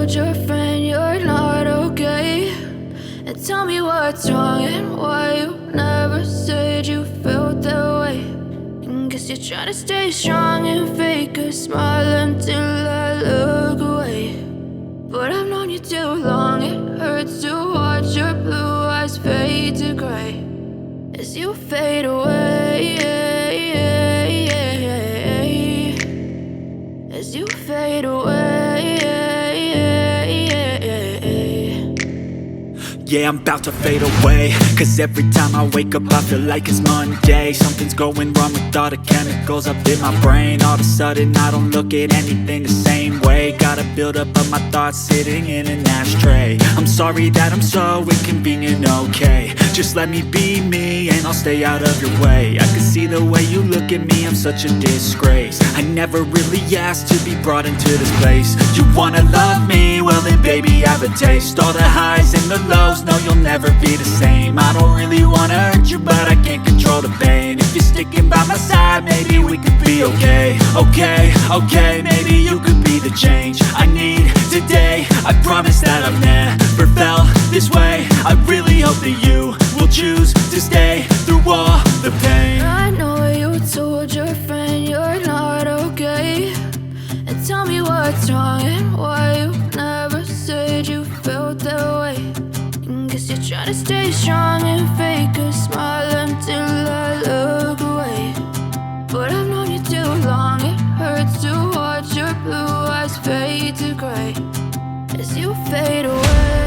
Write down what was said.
told your friend you're not okay? And tell me what's wrong and why you never said you felt that way. And guess you're trying to stay strong and fake a smile until I look away. But I've known you too long, it hurts to watch your blue eyes fade to gray as you fade away, as you fade away. Yeah, I'm about to fade away, cause every time I wake up I feel like it's Monday. Something's going wrong with all the chemicals up in my brain. All of a sudden I don't look at anything the same way. Got a build up of my thoughts sitting in an ashtray. I'm sorry that I'm so inconvenient, okay? Just let me be me and I'll stay out of your way. I can see the way you look at me, I'm such a disgrace. I never really asked to be brought into this place. You wanna love me? Well then baby, have a taste. All the highs and the lows, no, you'll never be the same. I don't really wanna hurt you, but I can't control the pain. If you're sticking by my side, maybe we could be okay. Okay, maybe you could be the change I need today. I promise that I've never felt this way. I really hope that you will choose to stay through all the pain. I know you told your friend you're not okay. And tell me what's wrong and why you never said you felt that way. And guess you're trying to stay strong and fake a smile until I look away. But I've known you too long, it hurts to watch your blue eyes fade to gray as you fade away.